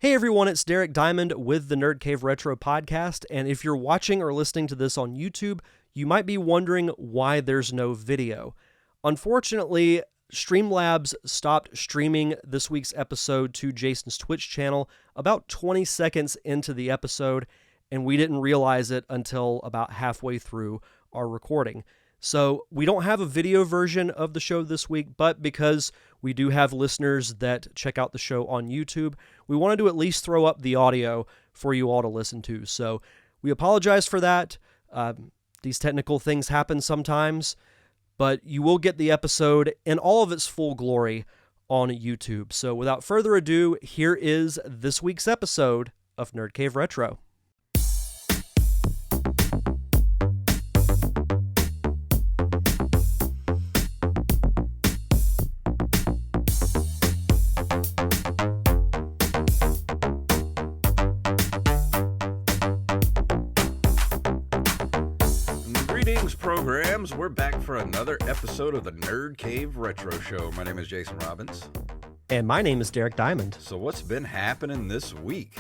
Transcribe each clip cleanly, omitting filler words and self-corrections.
Hey everyone, it's Derek Diamond with the Nerd Cave Retro podcast, and if you're watching or listening to this on YouTube, you might be wondering why there's no video. Unfortunately, Streamlabs stopped streaming this week's episode to Jason's Twitch channel about 20 seconds into the episode, and we didn't realize it until about halfway through our recording. So we don't have a video version of the show this week, but because we do have listeners that check out the show on YouTube, we wanted to at least throw up the audio for you all to listen to. So we apologize for that. These technical things happen sometimes, but you will get the episode in all of its full glory on YouTube. So without further ado, here is this week's episode of Nerd Cave Retro. Programs, we're back for another episode of the Nerd Cave Retro Show. My name is Jason Robbins. And my name is Derek Diamond. So what's been happening this week?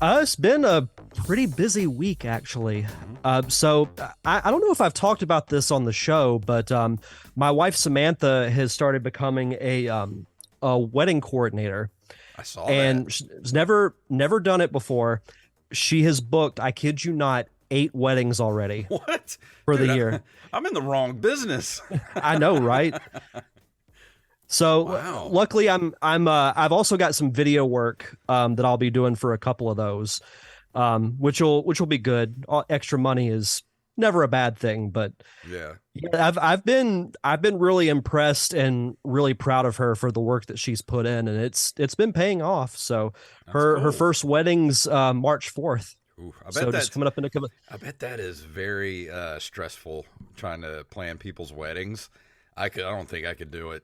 It's been a pretty busy week, actually. So I don't know if I've talked about this on the show, but my wife Samantha has started becoming a wedding coordinator. I saw and that. She's never done it before. She has booked, I kid you not, 8 weddings already. What? For Dude, the year. I'm in the wrong business. I know, right? So wow. Luckily I've also got some video work that I'll be doing for a couple of those, which will be good. Extra money is never a bad thing, but yeah, I've been really impressed and really proud of her for the work that she's put in, and it's been paying off. So her first wedding's March 4th. Ooh, I bet so just coming up in a couple. I bet that is very stressful trying to plan people's weddings. I don't think I could do it.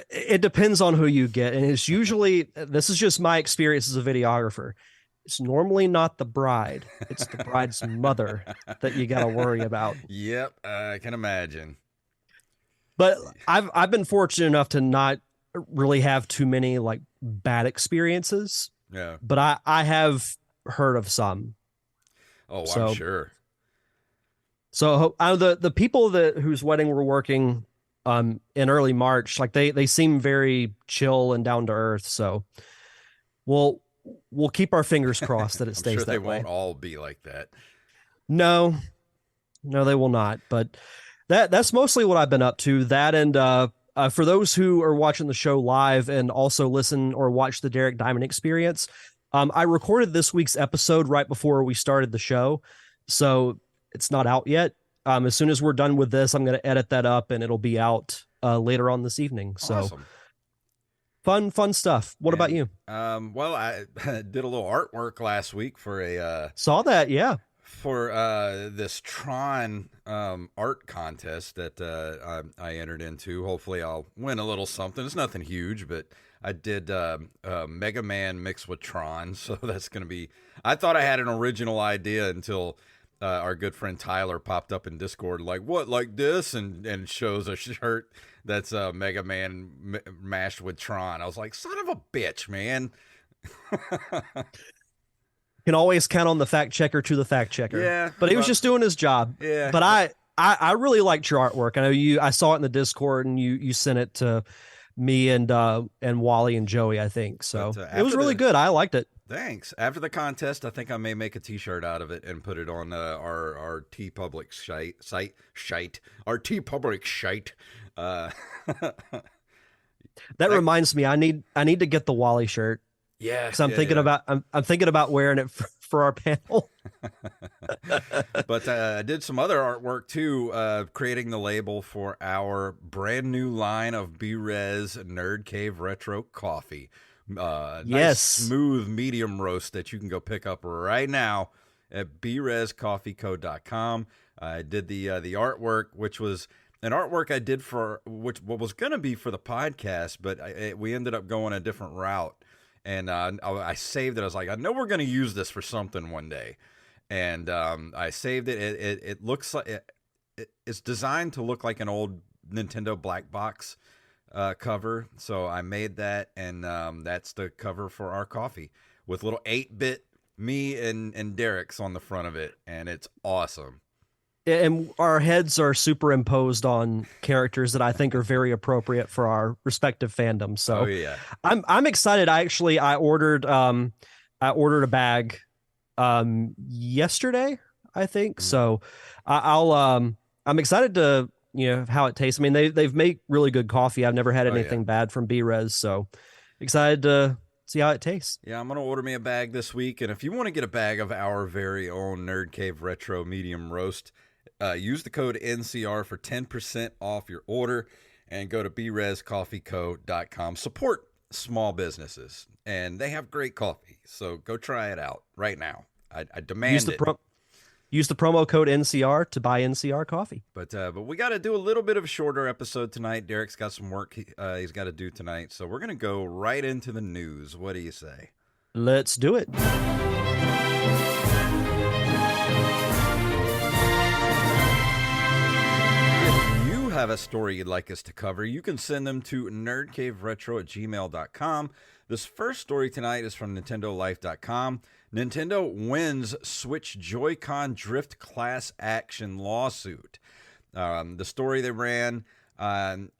It depends on who you get, and it's usually, this is just my experience as a videographer, it's normally not the bride, it's the bride's mother that you got to worry about. Yep, I can imagine. But I've been fortunate enough to not really have too many like bad experiences. Yeah, but I have heard of some. Oh, I'm sure. So the people whose wedding we're working in early March, like they seem very chill and down to earth. So we'll keep our fingers crossed that it stays sure that way. They won't all be like that. No, they will not. But that's mostly what I've been up to. That and for those who are watching the show live and also listen or watch the Derek Diamond Experience, I recorded this week's episode right before we started the show, so it's not out yet. As soon as we're done with this, I'm going to edit that up, and it'll be out later on this evening. So awesome. Fun stuff. What about you? Well, I did a little artwork last week for a saw that, yeah, for this Tron art contest that I entered into. Hopefully, I'll win a little something. It's nothing huge, but I did Mega Man mixed with Tron, so that's going to be... I thought I had an original idea until our good friend Tyler popped up in Discord like, what, like this? And shows a shirt that's Mega Man mashed with Tron. I was like, son of a bitch, man. Can always count on the fact checker to the fact checker. Yeah. But he was just doing his job. Yeah. But I really liked your artwork. I know I saw it in the Discord, and you sent it to me and Wally and Joey, I think. So it was really good. I liked it. Thanks. After the contest, I think I may make a t-shirt out of it and put it on our TeePublic site. Our TeePublic site. That reminds me, I need to get the Wally shirt. Yeah. Because I'm thinking about wearing it for our panel. But I did some other artwork too, creating the label for our brand new line of B-Res Nerd Cave Retro coffee. Nice, smooth medium roast that you can go pick up right now at brescoffeeco.com. I did the artwork, which was an artwork I did for what was going to be for the podcast, but we ended up going a different route. And I saved it. I was like, I know we're going to use this for something one day. And I saved it. It looks like it's designed to look like an old Nintendo black box cover. So I made that, and that's the cover for our coffee with little 8-bit me and Derek's on the front of it, and it's awesome. And our heads are superimposed on characters that I think are very appropriate for our respective fandoms. Oh So yeah. I'm excited. I ordered a bag yesterday, I think. Mhm. So I'm excited to how it tastes. I mean, they've made really good coffee. I've never had Oh yeah. anything bad from B-Res, so excited to see how it tastes. Yeah, I'm gonna order me a bag this week, and if you want to get a bag of our very own Nerd Cave Retro Medium Roast, use the code NCR for 10% off your order, and go to brescoffeeco.com. Support small businesses, and they have great coffee, so go try it out right now. I demand it. Use the promo code NCR to buy NCR coffee. But we got to do a little bit of a shorter episode tonight. Derek's got some work he's got to do tonight, so we're gonna go right into the news. What do you say? Let's do it. If you have a story you'd like us to cover, you can send them to nerdcaveretro@gmail.com. This first story tonight is from NintendoLife.com. Nintendo wins Switch Joy-Con drift class action lawsuit. The story they ran in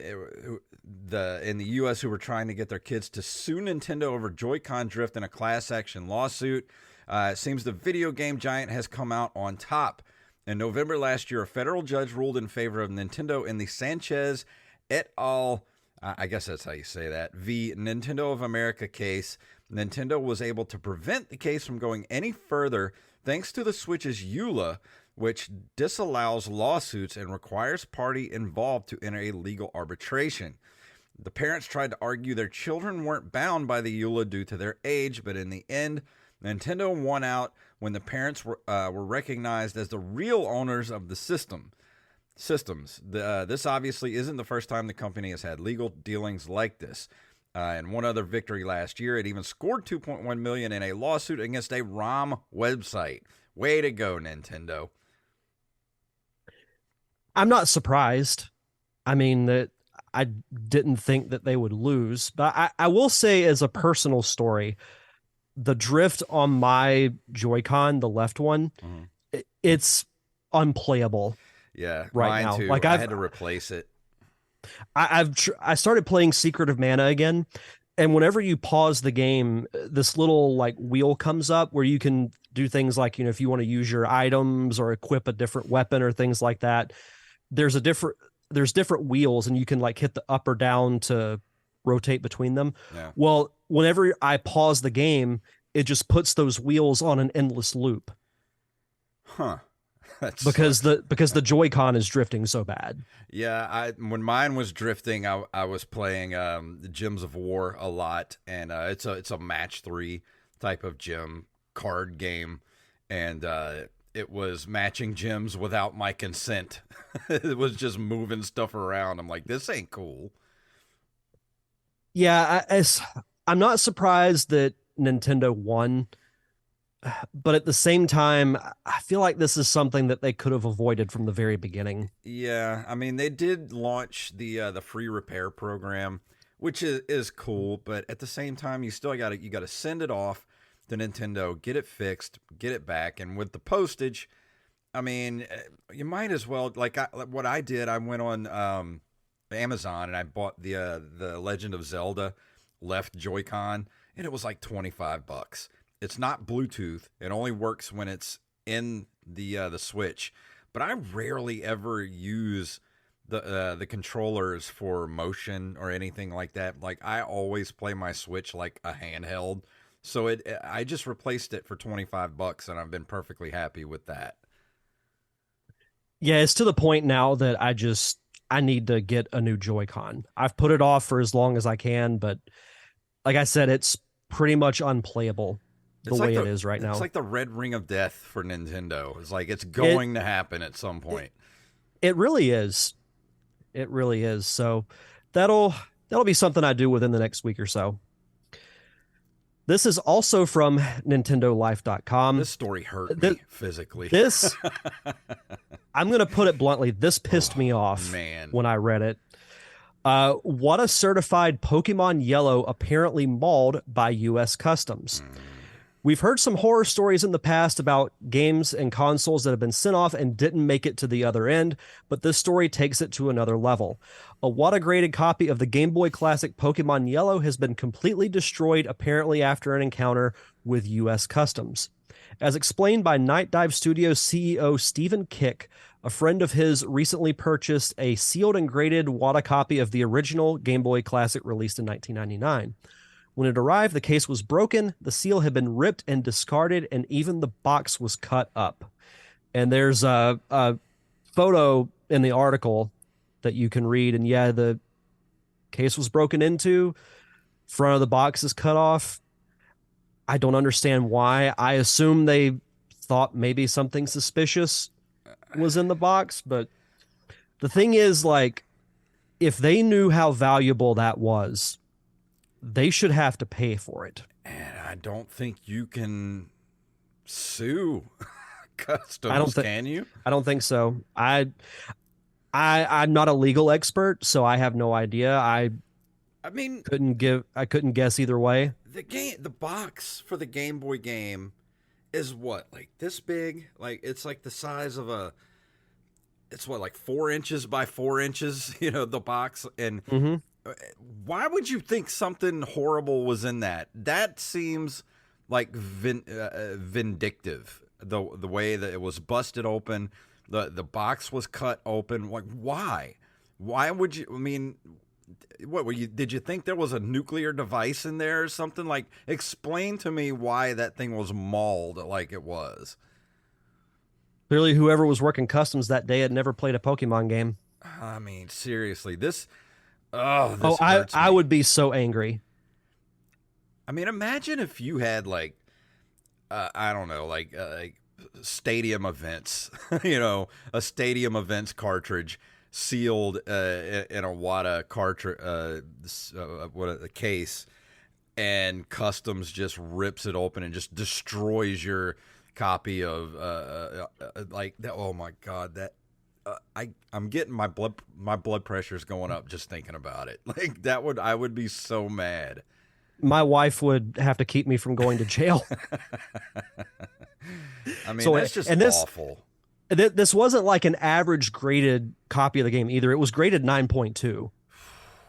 the U.S. who were trying to get their kids to sue Nintendo over Joy-Con drift in a class action lawsuit. It seems the video game giant has come out on top. In November last year, a federal judge ruled in favor of Nintendo in the Sanchez et al. I guess that's how you say that, v. Nintendo of America case. Nintendo was able to prevent the case from going any further thanks to the Switch's EULA, which disallows lawsuits and requires party involved to enter a legal arbitration. The parents tried to argue their children weren't bound by the EULA due to their age, but in the end, Nintendo won out when the parents were recognized as the real owners of the systems. This obviously isn't the first time the company has had legal dealings like this. And one other victory last year, it even scored $2.1 million in a lawsuit against a ROM website. Way to go, Nintendo. I'm not surprised. I mean, that I didn't think that they would lose, but I will say, as a personal story, the drift on my Joy-Con, the left one, it's unplayable. Yeah, right mine now. too. Like I had to replace it. I started playing Secret of Mana again, and whenever you pause the game, this little like wheel comes up where you can do things like, if you want to use your items or equip a different weapon or things like that. There's different wheels, and you can like hit the up or down to rotate between them. Yeah. Well, whenever I pause the game, it just puts those wheels on an endless loop. Huh. Because the Joy-Con is drifting so bad. Yeah, when mine was drifting, I was playing the Gems of War a lot, and it's a match 3 type of gem card game, and it was matching gems without my consent. It was just moving stuff around. I'm like, this ain't cool. Yeah, I'm not surprised that Nintendo won. But at the same time, I feel like this is something that they could have avoided from the very beginning. Yeah, I mean, they did launch the free repair program, which is cool, but at the same time, you still got to send it off to Nintendo, get it fixed, get it back, and with the postage, I mean, you might as well what I did. I went on Amazon and I bought the Legend of Zelda left Joy-Con, and it was like $25. It's not Bluetooth. It only works when it's in the Switch. But I rarely ever use the controllers for motion or anything like that. Like, I always play my Switch like a handheld. So I just replaced it for $25, and I've been perfectly happy with that. Yeah, it's to the point now that I need to get a new Joy-Con. I've put it off for as long as I can, but like I said, it's pretty much unplayable. It is right now. It's like the red ring of death for Nintendo. It's like it's going to happen at some point. It really is. It really is. So that'll be something I do within the next week or so. This is also from NintendoLife.com. This story hurt me physically. I'm going to put it bluntly. This pissed me off man. when I read it. WATA certified Pokemon Yellow apparently mauled by U.S. Customs. We've heard some horror stories in the past about games and consoles that have been sent off and didn't make it to the other end, but this story takes it to another level. A WATA-graded copy of the Game Boy Classic Pokemon Yellow has been completely destroyed, apparently after an encounter with U.S. Customs. As explained by Night Dive Studios CEO Stephen Kick, a friend of his recently purchased a sealed and graded WATA copy of the original Game Boy Classic released in 1999. When it arrived, the case was broken, the seal had been ripped and discarded, and even the box was cut up. And there's a photo in the article that you can read, and yeah, the case was broken into, front of the box is cut off. I don't understand why. I assume they thought maybe something suspicious was in the box, but the thing is, like, if they knew how valuable that was, they should have to pay for it. And I don't think you can sue Customs, can you? I don't think so. I'm not a legal expert, so I have no idea. I mean, I couldn't guess either way. The box for the Game Boy game is what, like this big? Like it's like the size of it's what, like 4 inches by 4 inches, the box. And why would you think something horrible was in that? That seems like vindictive. The way that it was busted open, the box was cut open. Like, why? Why would you? I mean, what were you? Did you think there was a nuclear device in there or something? Like, explain to me why that thing was mauled like it was. Clearly, whoever was working customs that day had never played a Pokemon game. I mean, seriously, this hurts me. I would be so angry. I mean, imagine if you had like, I don't know, like stadium events, a stadium events cartridge sealed in a WATA cartridge, a case, and Customs just rips it open and just destroys your copy of like that. Oh my God, that I'm getting my blood pressure's going up just thinking about it. Like I would be so mad. My wife would have to keep me from going to jail. I mean, that's just awful. This wasn't like an average graded copy of the game either. It was graded 9.2.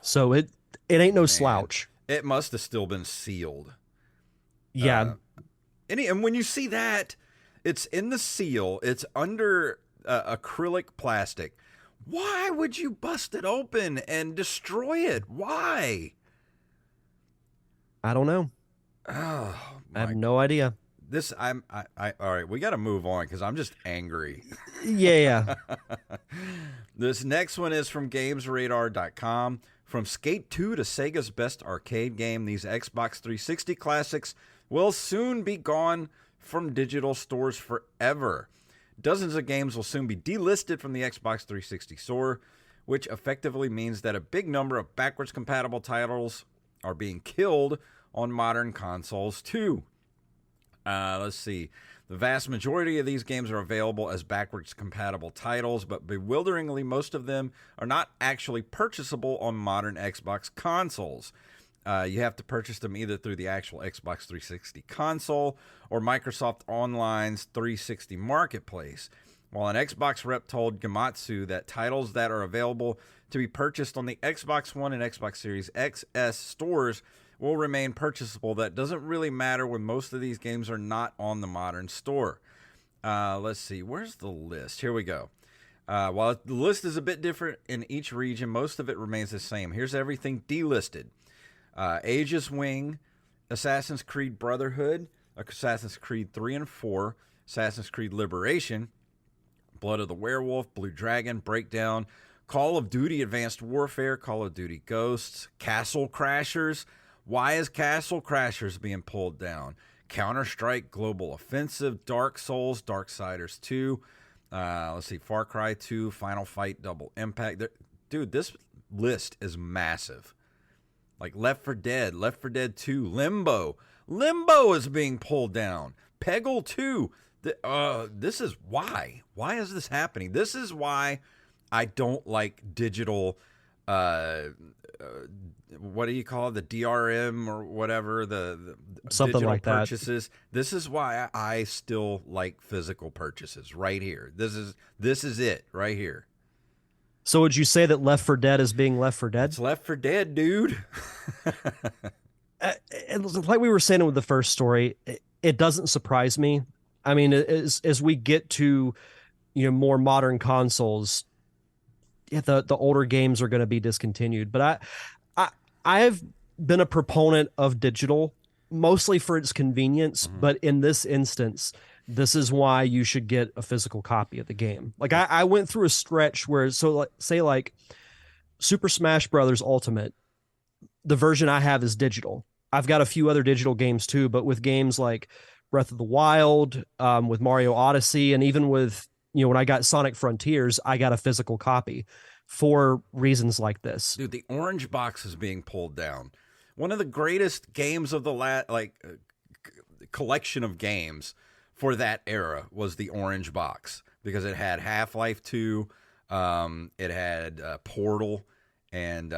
So it ain't no slouch. It must have still been sealed. Yeah. And when you see that, it's in the seal. It's under acrylic plastic. Why would you bust it open and destroy it? Why? I don't know. Oh, I have no idea. All right, we got to move on because I'm just angry. Yeah. This next one is from GamesRadar.com. From Skate 2 to Sega's best arcade game, these Xbox 360 classics will soon be gone from digital stores forever. Dozens of games will soon be delisted from the Xbox 360 store, which effectively means that a big number of backwards compatible titles are being killed on modern consoles too. Let's see. The vast majority of these games are available as backwards compatible titles, but bewilderingly, most of them are not actually purchasable on modern Xbox consoles. You have to purchase them either through the actual Xbox 360 console or Microsoft Online's 360 Marketplace. While an Xbox rep told Gamatsu that titles that are available to be purchased on the Xbox One and Xbox Series XS stores will remain purchasable, that doesn't really matter when most of these games are not on the modern store. Let's see, where's the list? Here we go. While the list is a bit different in each region, most of it remains the same. Here's everything delisted. Aegis Wing, Assassin's Creed Brotherhood, Assassin's Creed 3 and 4, Assassin's Creed Liberation, Blood of the Werewolf, Blue Dragon, Breakdown, Call of Duty Advanced Warfare, Call of Duty Ghosts, Castle Crashers. Why is Castle Crashers being pulled down? Counter-Strike Global Offensive, Dark Souls, Darksiders 2, let's see, Far Cry 2, Final Fight Double Impact. Dude, this list is massive. Like Left 4 Dead, Left 4 Dead 2, Limbo. Limbo is being pulled down. Peggle 2. This is why. Why is this happening? This is why I don't like digital uh, uh, what do you call it? The DRM or whatever, the Something digital like that. purchases. This is why I still like physical purchases right here. This is it right here. So would you say that Left 4 Dead is being Left 4 Dead? It's Left for Dead, dude. Like we were saying with the first story, it doesn't surprise me. I mean, as we get to more modern consoles, yeah, the older games are going to be discontinued. But I've been a proponent of digital mostly for its convenience, but in this instance, this is why you should get a physical copy of the game. Like I went through a stretch where, so like, say like Super Smash Brothers Ultimate, the version I have is digital. I've got a few other digital games too, but with games like Breath of the Wild, with Mario Odyssey, and even with when I got Sonic Frontiers, I got a physical copy for reasons like this. Dude, the orange box is being pulled down. One of the greatest games of the collection of games for that era was the orange box, because it had Half-Life 2, it had Portal, and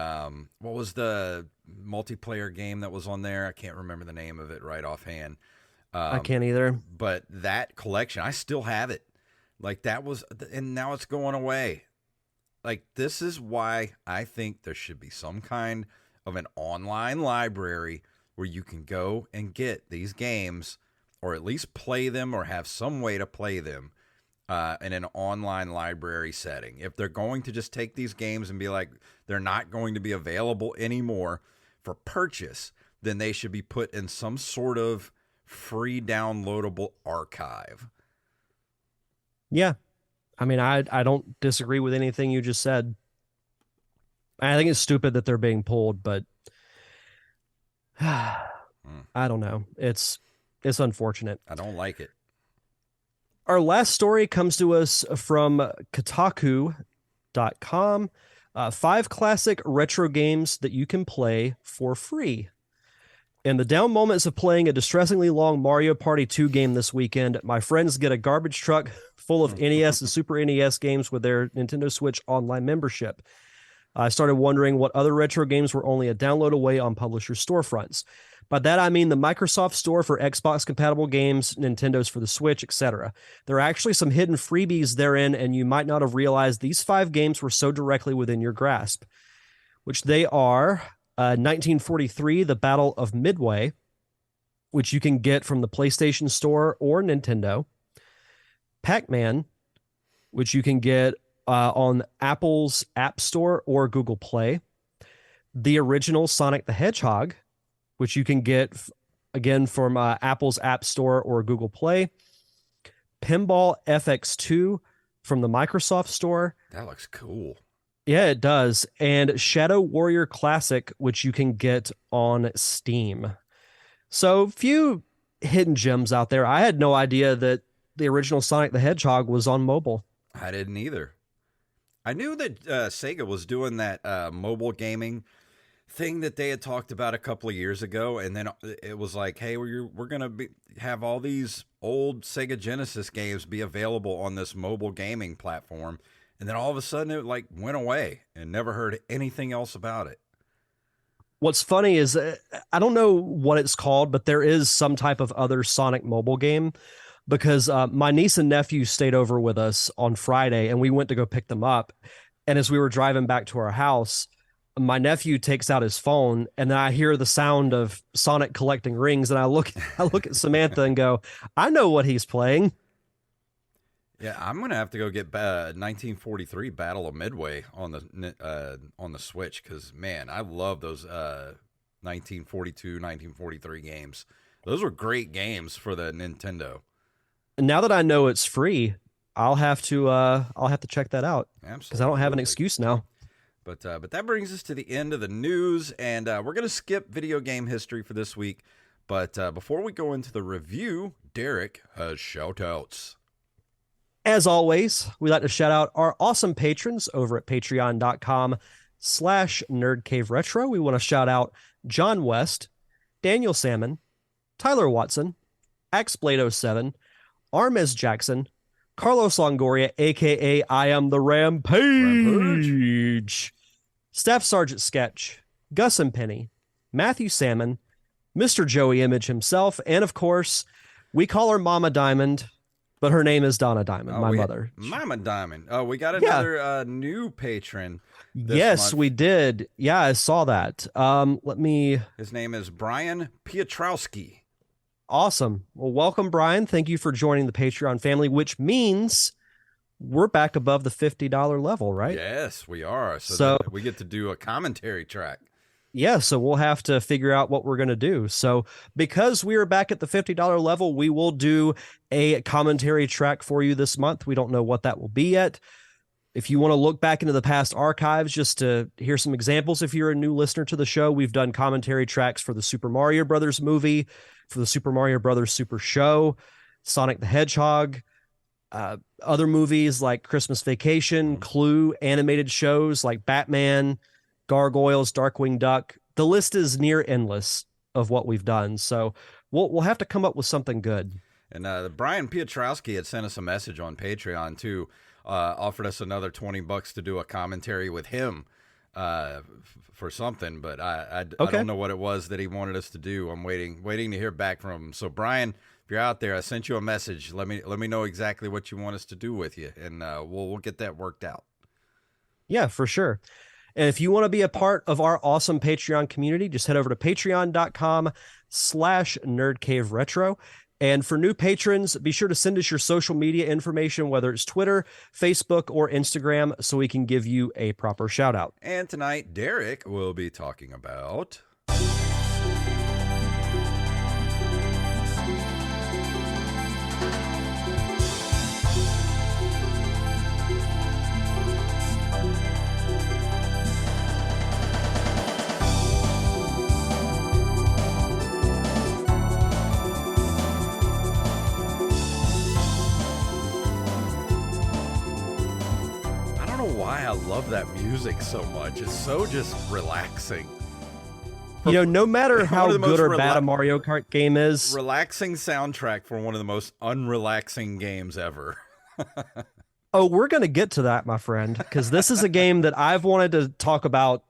what was the multiplayer game that was on there? I can't remember the name of it right offhand. I can't either. But that collection, I still have it. Like that was, and now it's going away. Like, this is why I think there should be some kind of an online library where you can go and get these games, or at least play them, or have some way to play them in an online library setting. If they're going to just take these games and be like, they're not going to be available anymore for purchase, then they should be put in some sort of free downloadable archive. Yeah. I mean, I don't disagree with anything you just said. I think it's stupid that they're being pulled, but I don't know. It's unfortunate. I don't like it. Our last story comes to us from Kotaku.com. 5 classic retro games that you can play for free. In the down moments of playing a distressingly long Mario Party 2 game this weekend, my friends get a garbage truck full of NES and Super NES games with their Nintendo Switch Online membership. I started wondering what other retro games were only a download away on publisher storefronts. By that, I mean the Microsoft Store for Xbox-compatible games, Nintendo's for the Switch, etc. There are actually some hidden freebies therein, and you might not have realized these 5 games were so directly within your grasp, which they are 1943, The Battle of Midway, which you can get from the PlayStation Store or Nintendo. Pac-Man, which you can get on Apple's App Store or Google Play. The original Sonic the Hedgehog, which you can get, again, from Apple's App Store or Google Play. Pinball FX2 from the Microsoft Store. That looks cool. Yeah, it does. And Shadow Warrior Classic, which you can get on Steam. So, few hidden gems out there. I had no idea that the original Sonic the Hedgehog was on mobile. I didn't either. I knew that Sega was doing that mobile gaming thing that they had talked about a couple of years ago, and then it was like, hey, we're going to have all these old Sega Genesis games be available on this mobile gaming platform. And then all of a sudden it like went away and never heard anything else about it. What's funny is I don't know what it's called, but there is some type of other Sonic mobile game, because my niece and nephew stayed over with us on Friday and we went to go pick them up. And as we were driving back to our house, my nephew takes out his phone and then I hear the sound of Sonic collecting rings. And I look at Samantha and go, I know what he's playing. Yeah, I'm gonna have to go get 1943 Battle of Midway on the Switch, because man, I love those 1942, 1943 games. Those were great games for the Nintendo. And now that I know it's free, I'll have to check that out. Absolutely, because I don't have an excuse now. But that brings us to the end of the news, and we're gonna skip video game history for this week. But before we go into the review, Derek has shout-outs. As always, we like to shout out our awesome patrons over at patreon.com/nerdcaveretro. We want to shout out John West, Daniel Salmon, Tyler Watson, AxeBlade07, Armez Jackson, Carlos Longoria, a.k.a. I Am the Rampage, Staff Sergeant Sketch, Gus and Penny, Matthew Salmon, Mr. Joey Image himself, and of course, we call her Mama Diamond, but her name is Donna Diamond, my mother. Mama Diamond. Oh, we got Yeah. another new patron this Yes, month. we did. Yeah, I saw that. His name is Brian Piotrowski. Awesome. Well, welcome, Brian. Thank you for joining the Patreon family, which means we're back above the $50 level, right? Yes, we are. So we get to do a commentary track. Yeah, so we'll have to figure out what we're going to do. So because we are back at the $50 level, we will do a commentary track for you this month. We don't know what that will be yet. If you want to look back into the past archives just to hear some examples, if you're a new listener to the show, we've done commentary tracks for the Super Mario Brothers movie, for the Super Mario Brothers Super Show, Sonic the Hedgehog, other movies like Christmas Vacation, Clue, animated shows like Batman, Gargoyles, Darkwing Duck. The list is near endless of what we've done. So we'll have to come up with something good. And Brian Piotrowski had sent us a message on Patreon too. Offered us another $20 to do a commentary with him for something, but I don't know what it was that he wanted us to do. I'm waiting to hear back from him. So Brian, if you're out there, I sent you a message. Let me know exactly what you want us to do with you, and we'll get that worked out. Yeah, for sure. And if you want to be a part of our awesome Patreon community, just head over to patreon.com/nerdcaveretro. And for new patrons, be sure to send us your social media information, whether it's Twitter, Facebook, or Instagram, so we can give you a proper shout out. And tonight, Derek will be talking about... why I love that music so much. It's so just relaxing. You know, no matter how good or bad a Mario Kart game is, relaxing soundtrack for one of the most unrelaxing games ever. Oh, we're going to get to that, my friend, because this is a game that I've wanted to talk about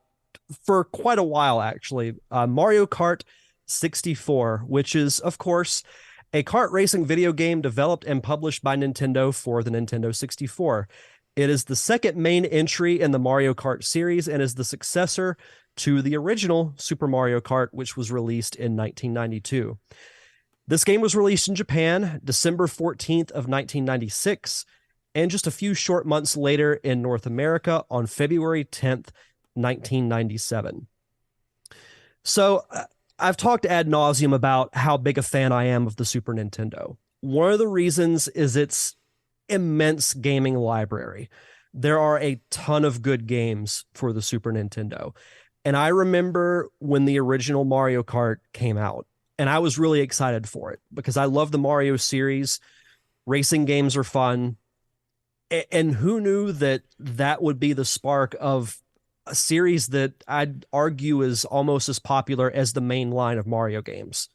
for quite a while, actually. Mario Kart 64, which is, of course, a kart racing video game developed and published by Nintendo for the Nintendo 64. It is the second main entry in the Mario Kart series and is the successor to the original Super Mario Kart, which was released in 1992. This game was released in Japan December 14th of 1996, and just a few short months later in North America on February 10th, 1997. So I've talked ad nauseum about how big a fan I am of the Super Nintendo. One of the reasons is its immense gaming library. There are a ton of good games for the Super Nintendo. And I remember when the original Mario Kart came out, and I was really excited for it because I love the Mario series. Racing games are fun. And who knew that that would be the spark of a series that I'd argue is almost as popular as the main line of Mario games.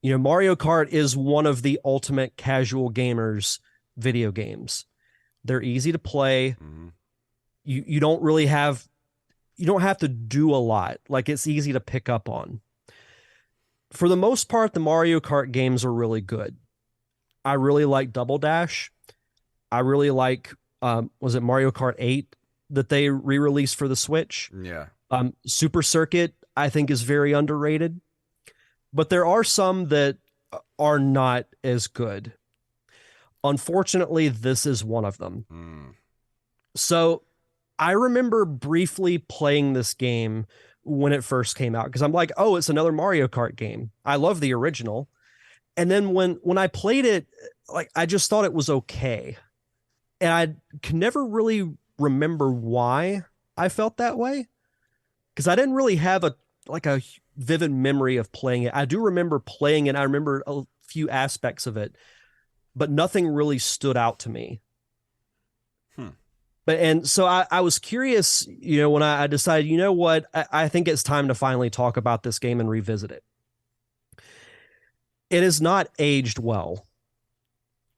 You know, Mario Kart is one of the ultimate casual gamers video games. They're easy to play. Mm-hmm. You don't have to do a lot. Like, it's easy to pick up on. For the most part, the Mario Kart games are really good. I really like Double Dash. I really like, was it Mario Kart 8 that they re-released for the Switch? Yeah. Super Circuit, I think, is very underrated. But there are some that are not as good. Unfortunately, this is one of them. So I remember briefly playing this game when it first came out because I'm like, oh, it's another Mario Kart game. I love the original. And then when I played it, like, I just thought it was okay. And I can never really remember why I felt that way because I didn't really have a vivid memory of playing it. I do remember playing it. I remember a few aspects of it, but nothing really stood out to me. So I was curious, you know, when I decided, you know what, I think it's time to finally talk about this game and revisit it. It has not aged well,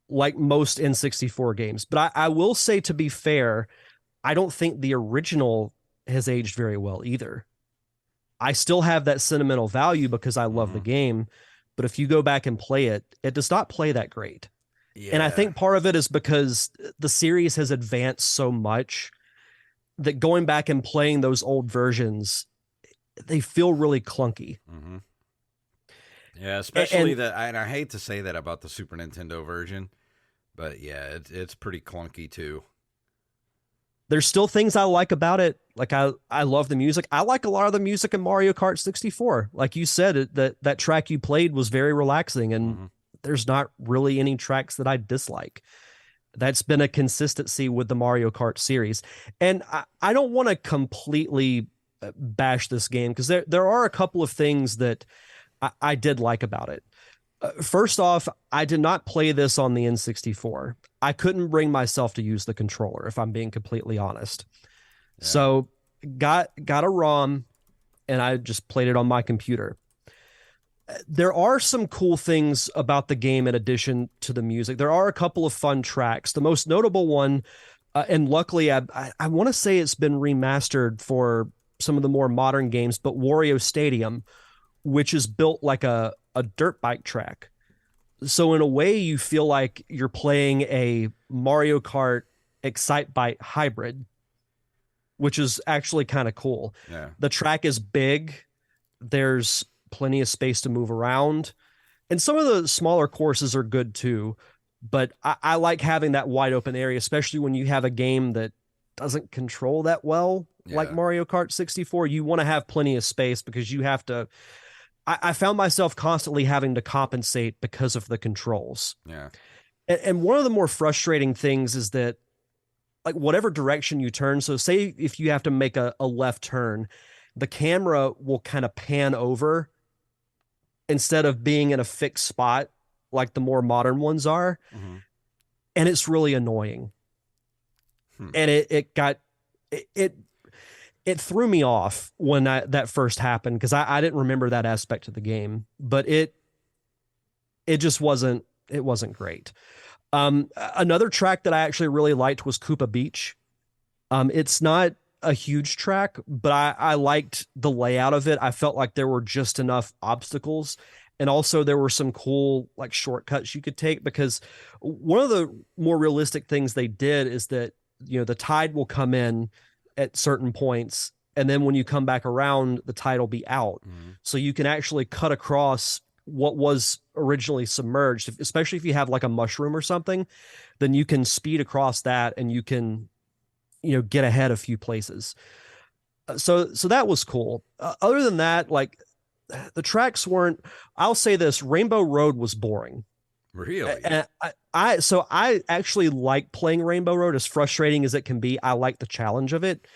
like most N64 games. But I will say, to be fair, I don't think the original has aged very well either. I still have that sentimental value because I love the game, but if you go back and play it, it does not play that great. And I Yeah. think part of it is because the series has advanced so much that going back and playing those old versions, they feel really clunky. Mm-hmm. Yeah, especially And that. And I hate to say that about the Super Nintendo version, but yeah, it's pretty clunky too. there's still things I like about it. Like I love the music. I like a lot of the music in Mario Kart 64. Like you said, that track you played was very relaxing, and Mm-hmm. there's not really any tracks that I dislike. That's been a consistency with the Mario Kart series. And I don't want to completely bash this game because there are a couple of things that I did like about it. First off, I did not play this on the N64. I couldn't bring myself to use the controller, if I'm being completely honest. Yeah. So got a ROM and I just played it on my computer. There are some cool things about the game in addition to the music. There are a couple of fun tracks. The most notable one, and luckily I want to say it's been remastered for some of the more modern games, but Wario Stadium, which is built like a dirt bike track. So in a way, you feel like you're playing a Mario Kart Excite Bike hybrid, which is actually kind of cool. Yeah. The track is big. There's plenty of space to move around. And some of the smaller courses are good too. But I like having that wide open area, especially when you have a game that doesn't control that well, like Yeah. Mario Kart 64. You want to have plenty of space because you have to. I found myself constantly having to compensate because of the controls. Yeah. And one of the more frustrating things is that, like, whatever direction you turn, so say if you have to make a left turn, the camera will kind of pan over instead of being in a fixed spot like the more modern ones are. Mm-hmm. And it's really annoying. Hmm. And it it threw me off when that first happened because I didn't remember that aspect of the game, but it just wasn't great. Another track that I actually really liked was Koopa Beach. It's not a huge track, but I liked the layout of it. I felt like there were just enough obstacles. And also there were some cool like shortcuts you could take because one of the more realistic things they did is that, the tide will come in at certain points. And then when you come back around, the tide will be out. Mm-hmm. So you can actually cut across what was originally submerged, especially if you have like a mushroom or something, then you can speed across that and you can, get ahead a few places. So that was cool. Other than that, like the tracks weren't, I'll say this, Rainbow Road was boring. Really? And I actually like playing Rainbow Road, as frustrating as it can be. I like the challenge of it.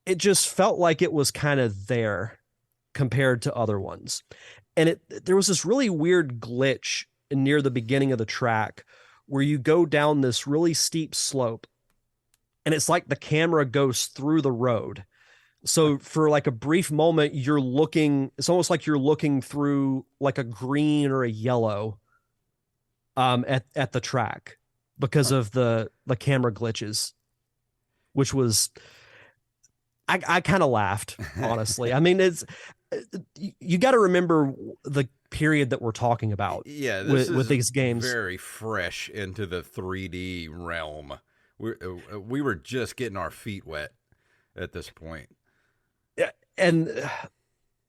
It just felt like it was kind of there compared to other ones. And there was this really weird glitch near the beginning of the track where you go down this really steep slope and it's like the camera goes through the road. So for like a brief moment, it's almost like you're looking through like a green or a yellow at the track because Huh. of the camera glitches, which was I kind of laughed, honestly. I mean, it's you got to remember the period that we're talking about Yeah, this with is these games. very fresh into the 3D realm. We were just getting our feet wet at this point. Yeah, and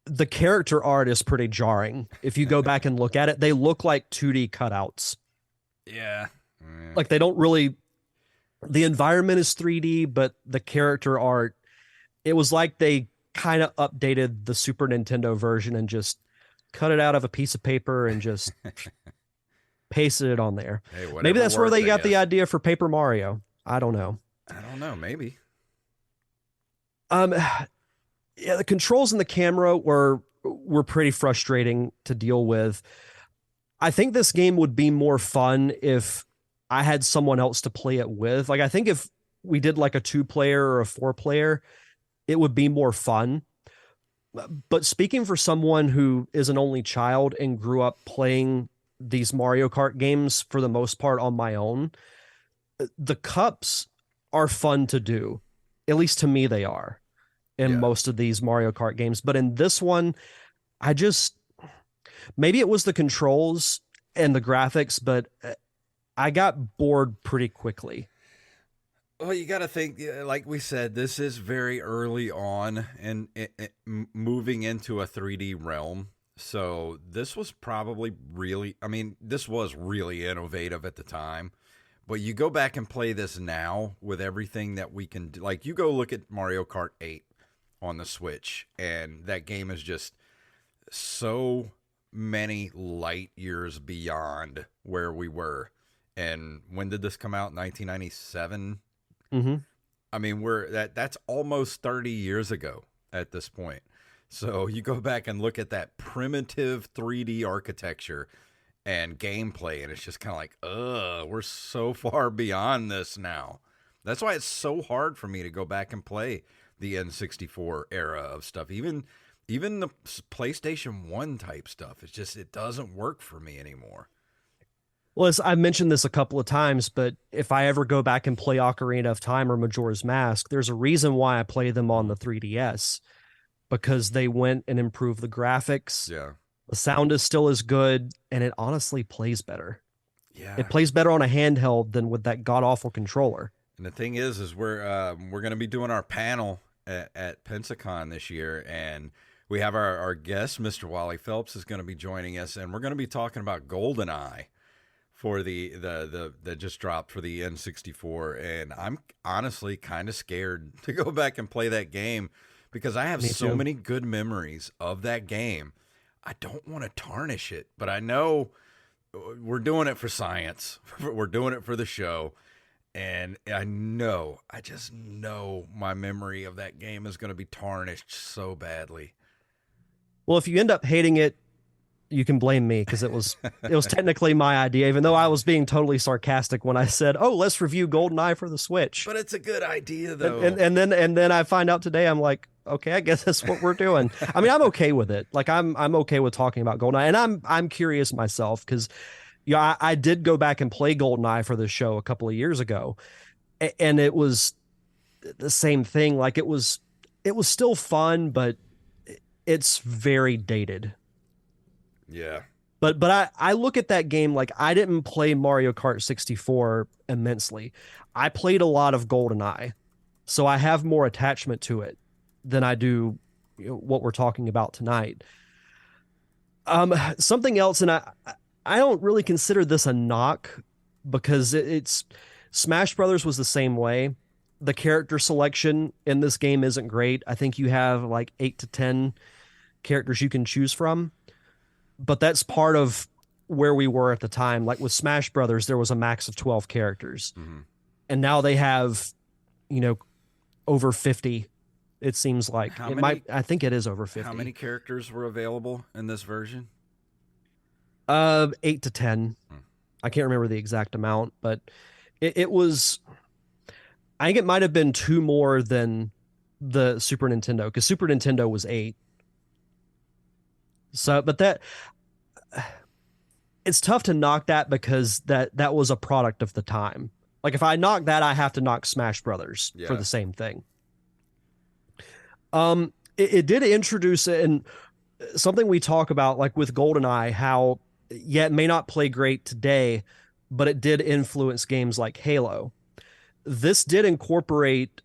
the character art is pretty jarring. If you go back and look at it, they look like 2D cutouts. Yeah. Yeah. Like they don't really. The environment is 3D, but the character art, it was like they kind of updated the Super Nintendo version and just cut it out of a piece of paper and just pasted it on there. Hey, Maybe whatever that's where worked, they I got the guess. idea for Paper Mario. I don't know. I don't know. Maybe. Um, yeah, the controls and the camera were pretty frustrating to deal with. I think this game would be more fun if I had someone else to play it with. Like I think if we did like a 2-player or a 4-player, it would be more fun. But speaking for someone who is an only child and grew up playing these Mario Kart games for the most part on my own, the cups are fun to do. At least to me, they are. in Yeah. most of these Mario Kart games. But in this one, I just, maybe it was the controls and the graphics, but I got bored pretty quickly. Well, you got to think, like we said, this is very early on and moving into a 3D realm. So this was probably really, I mean, this was really innovative at the time. But you go back and play this now with everything that we can do. Like, you go look at Mario Kart 8 on the Switch, and that game is just so many light years beyond where we were. And when did this come out? 1997. Mm-hmm. I mean, that's almost 30 years ago at this point. So you go back and look at that primitive 3D architecture and gameplay, and it's just kind of like, we're so far beyond this now. That's why it's so hard for me to go back and play the N64 era of stuff. Even the PlayStation 1 type stuff. It's just, it doesn't work for me anymore. Well, I've mentioned this a couple of times, but if I ever go back and play Ocarina of Time or Majora's Mask, there's a reason why I play them on the 3DS, because they went and improved the graphics. Yeah. The sound is still as good, and it honestly plays better. Yeah. It plays better on a handheld than with that god awful controller. And the thing is we're going to be doing our panel at Pensacon this year, and we have our guest, Mr. Wally Phelps, is going to be joining us, and we're going to be talking about GoldenEye for the that just dropped for the N64, and I'm honestly kind of scared to go back and play that game because I have so many good memories of that game. I don't want to tarnish it, but I know we're doing it for science. We're doing it for the show. And I just know my memory of that game is going to be tarnished so badly. Well, if you end up hating it, you can blame me, because it was technically my idea, even though I was being totally sarcastic when I said, "Oh, let's review GoldenEye for the Switch." But it's a good idea, though. And then I find out today, I'm like, okay, I guess that's what we're doing. I mean, I'm okay with it. Like, I'm okay with talking about GoldenEye, and I'm curious myself, because I did go back and play GoldenEye for the show a couple of years ago, and it was the same thing. Like, it was still fun, but it's very dated. Yeah. But I look at that game like, I didn't play Mario Kart 64 immensely. I played a lot of GoldenEye, so I have more attachment to it than I do what we're talking about tonight. Something else, and I don't really consider this a knock, because it's Smash Brothers was the same way. The character selection in this game isn't great. I think you have like 8 to 10 characters you can choose from, but that's part of where we were at the time. Like with Smash Brothers, there was a max of 12 characters, and now they have, over 50. It seems like I think it is over 50. How many characters were available in this version? 8 to 10. I can't remember the exact amount, but it was, I think it might have been 2 more than the Super Nintendo, because Super Nintendo was 8. So, but it's tough to knock that, because that was a product of the time. Like, if I knock that, I have to knock Smash Brothers for the same thing. It did introduce, and something we talk about, like with GoldenEye, how, it may not play great today, but it did influence games like Halo. This did incorporate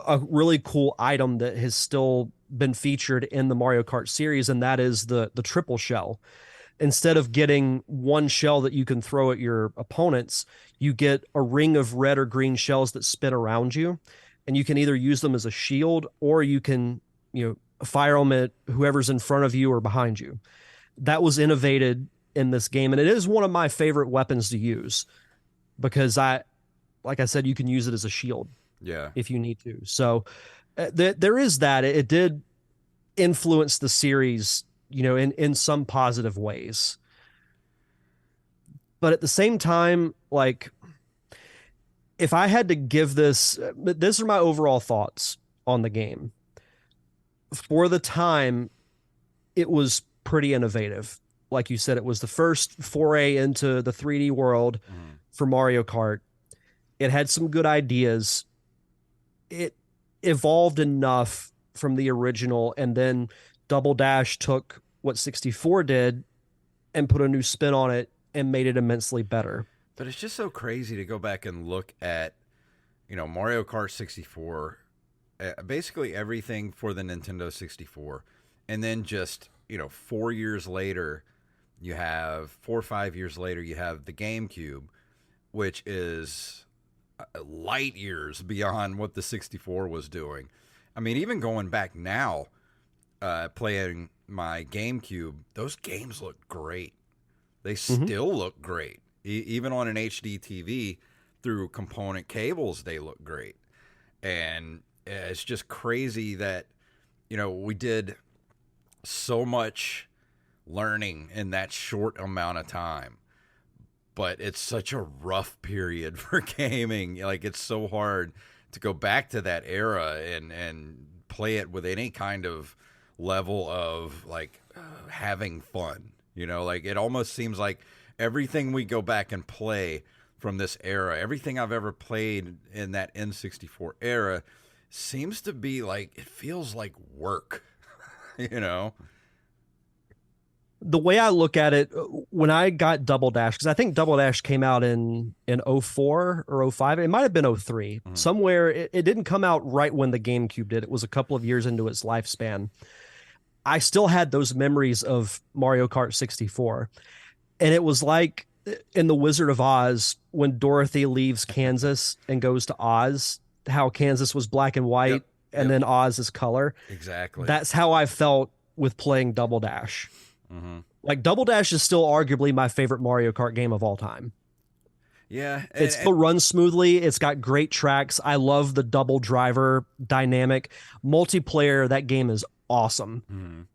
a really cool item that has still been featured in the Mario Kart series, and that is the triple shell. Instead of getting one shell that you can throw at your opponents, you get a ring of red or green shells that spin around you, and you can either use them as a shield, or you can fire them at whoever's in front of you or behind you. That was innovated in this game, and it is one of my favorite weapons to use, because like I said, you can use it as a shield if you need to. So there is that. It did influence the series, in some positive ways. But at the same time, like, if I had to give these are my overall thoughts on the game. For the time, it was pretty innovative. Like you said, it was the first foray into the 3D world for Mario Kart. It had some good ideas. It evolved enough from the original, and then Double Dash took what 64 did and put a new spin on it and made it immensely better. But it's just so crazy to go back and look at, Mario Kart 64, basically everything for the Nintendo 64. And then just, 4 years later, 4 or 5 years later, you have the GameCube, which is light years beyond what the 64 was doing. I mean, even going back now, playing my GameCube, those games look great. They still look great. Even on an HD TV through component cables, they look great. And it's just crazy that, we did so much learning in that short amount of time. But it's such a rough period for gaming. Like, it's so hard to go back to that era and play it with any kind of level of, like, having fun. Like, it almost seems like everything we go back and play from this era, everything I've ever played in that N64 era seems to be like, it feels like work, The way I look at it, when I got Double Dash, because I think Double Dash came out in 04 or 05, it might have been 03, somewhere. It didn't come out right when the GameCube did. It was a couple of years into its lifespan. I still had those memories of Mario Kart 64. And it was like in The Wizard of Oz, when Dorothy leaves Kansas and goes to Oz, how Kansas was black and white, and then Oz is color. Exactly. That's how I felt with playing Double Dash. Like, Double Dash is still arguably my favorite Mario Kart game of all time. Yeah. It still runs smoothly. It's got great tracks. I love the double driver dynamic. Multiplayer, that game is awesome.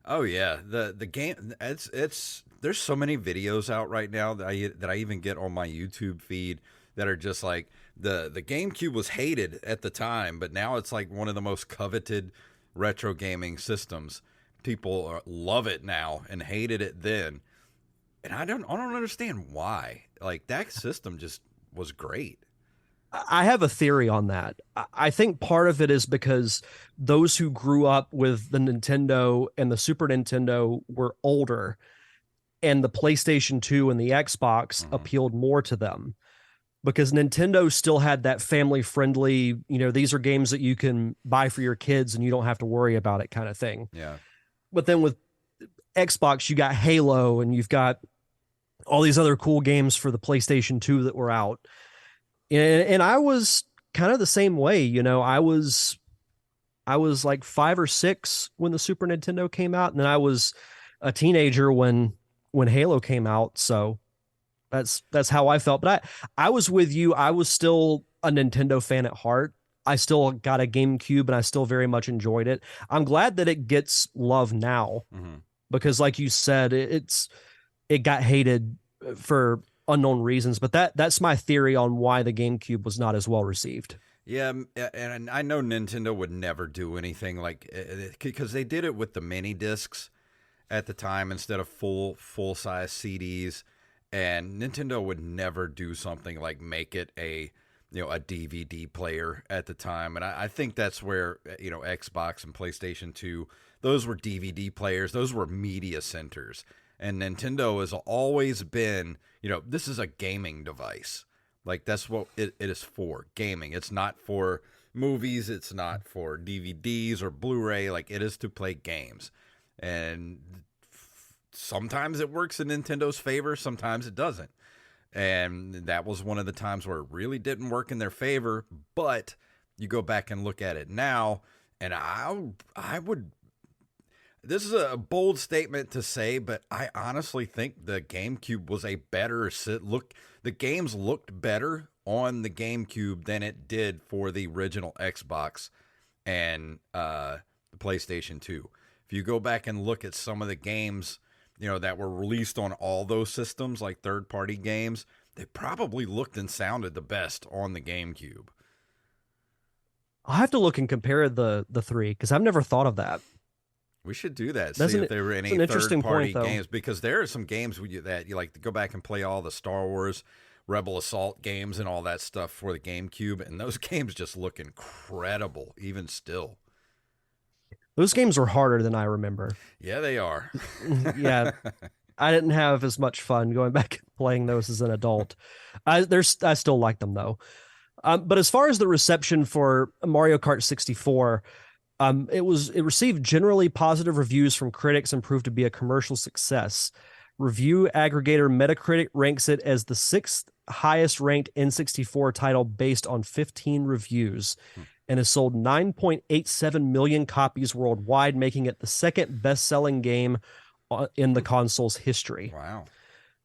Oh yeah, the game, it's there's so many videos out right now that I even get on my YouTube feed that are just like, the GameCube was hated at the time, but now it's like one of the most coveted retro gaming systems. People love it now and hated it then, and I don't understand why. Like, that system just was great. I have a theory on that. I think part of it is because those who grew up with the Nintendo and the Super Nintendo were older, and the PlayStation 2 and the Xbox appealed more to them, because Nintendo still had that family friendly, these are games that you can buy for your kids and you don't have to worry about it kind of thing. Yeah. But then with Xbox, you got Halo and you've got all these other cool games for the PlayStation 2 that were out. And I was kind of the same way. I was like 5 or 6 when the Super Nintendo came out, and then I was a teenager when Halo came out. So that's how I felt. But I was with you. I was still a Nintendo fan at heart. I still got a GameCube and I still very much enjoyed it. I'm glad that it gets love now, because like you said, it got hated for unknown reasons, but that's my theory on why the GameCube was not as well received. Yeah, and I know Nintendo would never do anything like, because they did it with the mini discs at the time instead of full size CDs, and Nintendo would never do something like make it a DVD player at the time. And I think that's where, Xbox and PlayStation 2, those were DVD players. Those were media centers. And Nintendo has always been, this is a gaming device. Like, that's what it is for, gaming. It's not for movies. It's not for DVDs or Blu-ray. Like, it is to play games. And sometimes it works in Nintendo's favor. Sometimes it doesn't. And that was one of the times where it really didn't work in their favor. But you go back and look at it now, and I would, this is a bold statement to say, but I honestly think the GameCube was a better look. The games looked better on the GameCube than it did for the original Xbox and the PlayStation 2. If you go back and look at some of the games, that were released on all those systems, like third-party games, they probably looked and sounded the best on the GameCube. I'll have to look and compare the three, because I've never thought of that. We should do that. See if there were any third-party games, because there are some games that you like to go back and play all the Star Wars Rebel Assault games and all that stuff for the GameCube, and those games just look incredible, even still. Those games were harder than I remember. Yeah, they are. Yeah, I didn't have as much fun going back and playing those as an adult. I still like them though. But as far as the reception for Mario Kart 64, it received generally positive reviews from critics and proved to be a commercial success. Review aggregator Metacritic ranks it as the sixth highest ranked N64 title based on 15 reviews and has sold 9.87 million copies worldwide, making it the second best selling game in the console's history. Wow.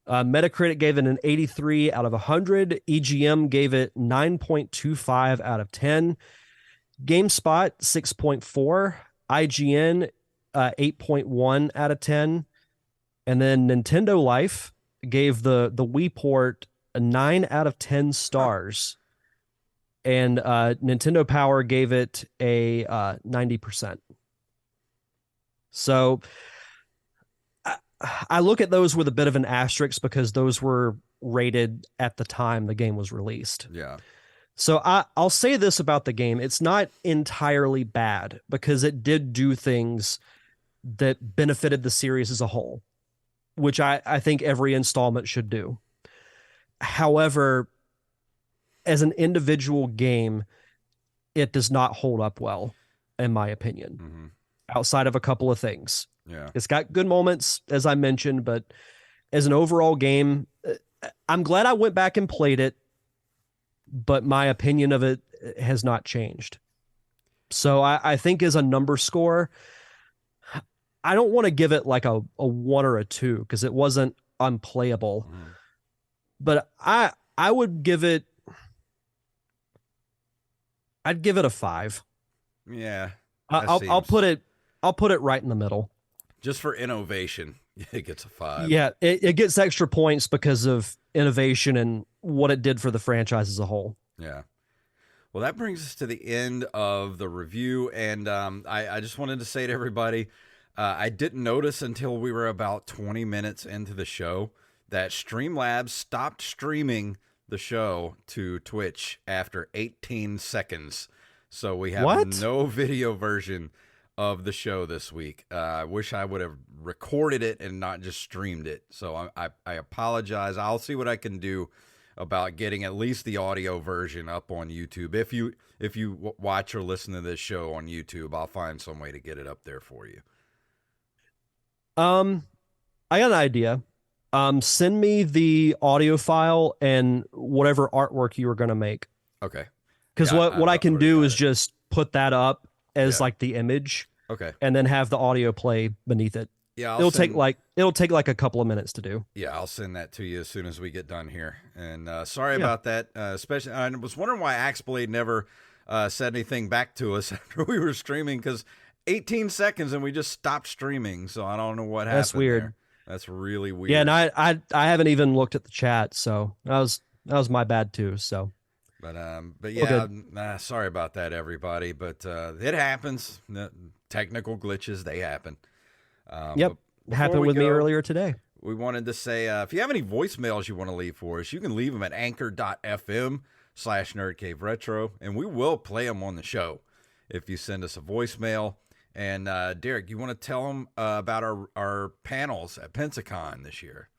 Metacritic gave it an 83 out of 100. EGM gave it 9.25 out of 10. GameSpot 6.4, IGN 8.1 out of 10, and then Nintendo Life gave the Wii port a 9 out of 10 stars, and Nintendo Power gave it a 90%. So I look at those with a bit of an asterisk because those were rated at the time the game was released. Yeah. So I'll say this about the game. It's not entirely bad because it did do things that benefited the series as a whole, which I think every installment should do. However, as an individual game, it does not hold up well, in my opinion, outside of a couple of things. Yeah. It's got good moments, as I mentioned, but as an overall game, I'm glad I went back and played it, but my opinion of it has not changed. So I think as a number score, I don't want to give it like a 1 or a 2 because it wasn't unplayable. But I would give it, I'd give it a 5. Yeah. I'll put it right in the middle. Just for innovation, it gets a 5. Yeah, it gets extra points because of innovation and what it did for the franchise as a whole. Yeah. Well, that brings us to the end of the review, and I just wanted to say to everybody, I didn't notice until we were about 20 minutes into the show that Streamlabs stopped streaming the show to Twitch after 18 secons. So we have no video version of the show this week. I wish I would have recorded it and not just streamed it. So I apologize. I'll see what I can do about getting at least the audio version up on YouTube. If you watch or listen to this show on YouTube, I'll find some way to get it up there for you. I got an idea. Send me the audio file and whatever artwork you were going to make. Okay. Because what I can do is just put that up as like the image. Okay. And then have the audio play beneath it. Yeah. It'll take like a couple of minutes to do. Yeah, I'll send that to you as soon as we get done here. And sorry about that. Especially, I was wondering why Axeblade never said anything back to us after we were streaming, because 18 seconds and we just stopped streaming. So I don't know what happened. That's weird. There. That's really weird. Yeah, and I haven't even looked at the chat, so that was my bad too. So, but yeah, sorry about that, everybody. But it happens. Technical glitches, they happen. Yep, happened with me earlier today. We wanted to say, if you have any voicemails you want to leave for us, you can leave them at anchor.fm/nerdcaveretro, and we will play them on the show if you send us a voicemail. And Derek, you want to tell them about our panels at Pensacon this year?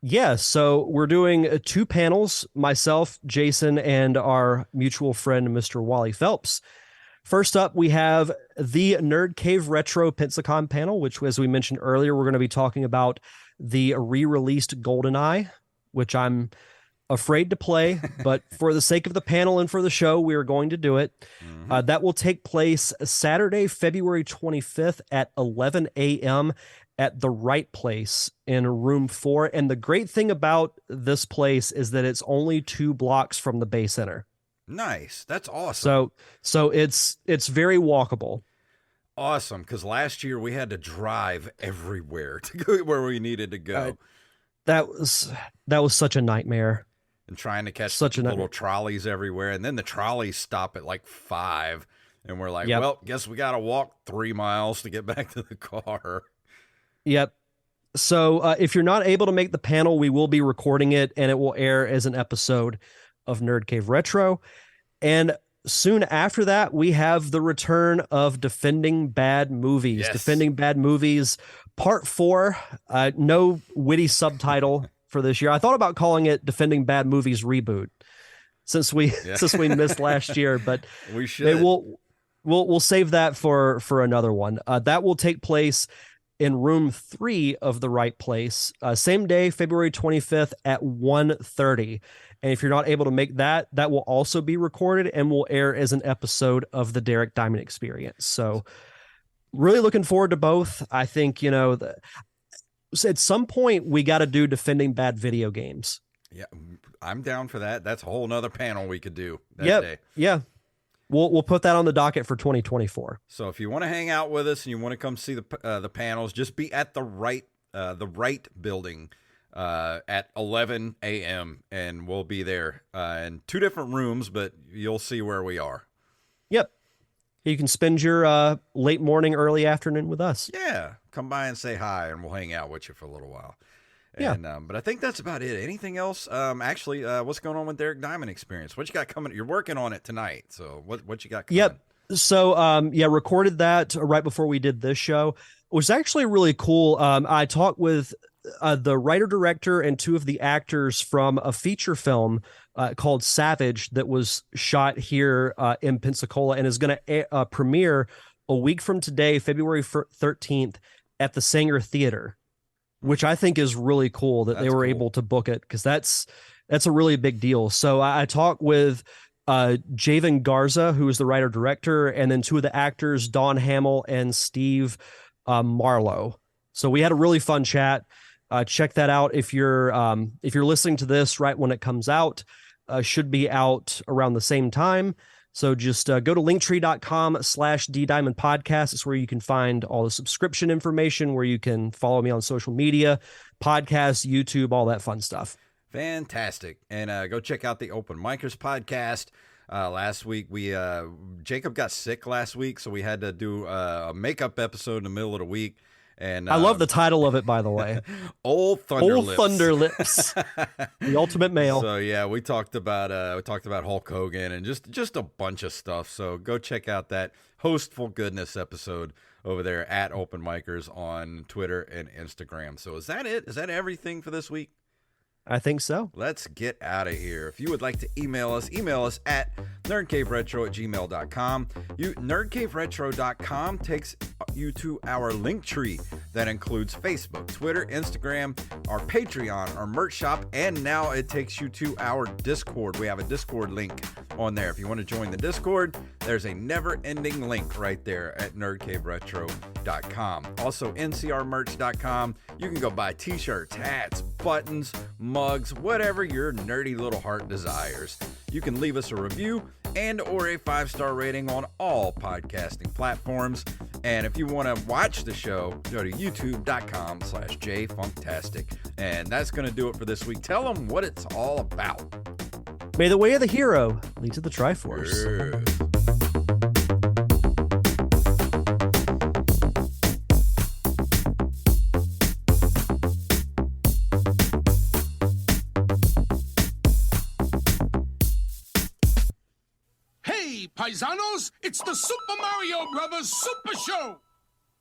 Yeah, so we're doing 2 panels, myself, Jason, and our mutual friend, Mr. Wally Phelps. First up, we have the Nerd Cave Retro Pensacon panel, which, as we mentioned earlier, we're going to be talking about the re-released GoldenEye, which I'm afraid to play, but for the sake of the panel and for the show, we are going to do it. That will take place Saturday, February 25th at 11 a.m. at the Right Place in room 4. And the great thing about this place is that it's only 2 blocks from the Bay Center. Nice. That's awesome. So it's very walkable. Awesome, because last year we had to drive everywhere to go where we needed to go. That was such a nightmare. And trying to catch such little trolleys everywhere, and then the trolleys stop at like 5, and we're like, well, guess we got to walk 3 miles to get back to the car. Yep. So if you're not able to make the panel, we will be recording it, and it will air as an episode of Nerd Cave Retro. And soon after that, we have the return of Defending Bad Movies. Yes. Defending Bad Movies Part 4. No witty subtitle for this year. I thought about calling it Defending Bad Movies Reboot since we missed last year, but we should. We'll save that for another one. That will take place in room 3 of the Right Place, same day, February 25th at 1:30. And if you're not able to make that, that will also be recorded and will air as an episode of the Derek Diamond Experience. So really looking forward to both. I think, at some point we got to do Defending Bad Video Games. Yeah, I'm down for that. That's a whole nother panel we could do that day. Yeah. We'll put that on the docket for 2024. So if you want to hang out with us and you want to come see the panels, just be at the right building at 11 a.m. and we'll be there in 2 different rooms, but you'll see where we are. Yep. You can spend your late morning, early afternoon with us. Yeah, come by and say hi, and we'll hang out with you for a little while. And, yeah. But I think that's about it. Anything else? Actually, what's going on with Derek Diamond Experience? What you got coming? You're working on it tonight. So what you got coming? Yep. So, recorded that right before we did this show. It was actually really cool. I talked with the writer-director and 2 of the actors from a feature film called Savage that was shot here in Pensacola and is going to premiere a week from today, February 13th, at the Sanger Theater, which I think is really cool that they were able to book it, because that's a really big deal. So I talked with Javen Garza, who is the writer-director, and then 2 of the actors, Dawn Hamill and Steve Marlowe. So we had a really fun chat. Check that out if you're listening to this right when it comes out. Should be out around the same time. So just go to linktree.com/DDiamondPodcast. It's where you can find all the subscription information, where you can follow me on social media, podcasts, YouTube, all that fun stuff. Fantastic. And go check out the Open Micers podcast. Last week, Jacob got sick last week, so we had to do a makeup episode in the middle of the week. And I love the title of it, by the way. Old Thunder Old Lips. Thunder Lips. The ultimate male. So yeah, we talked about Hulk Hogan and just a bunch of stuff. So go check out that Hostful Goodness episode over there at Open Micers on Twitter and Instagram. So is that it? Is that everything for this week? I think so. Let's get out of here. If you would like to email us at nerdcaveretro@gmail.com. Nerdcaveretro.com takes you to our link tree that includes Facebook, Twitter, Instagram, our Patreon, our merch shop, and now it takes you to our Discord. We have a Discord link on there. If you want to join the Discord, there's a never-ending link right there at nerdcaveretro.com. Also, ncrmerch.com. You can go buy t-shirts, hats, buttons, mugs, whatever your nerdy little heart desires. You can leave us a review and or a 5-star rating on all podcasting platforms. And if you want to watch the show, go to youtube.com/jfunktastic. And that's going to do it for this week. Tell them what it's all about. May the way of the hero lead to the Triforce. Yeah. Paisanos, it's the Super Mario Brothers Super Show!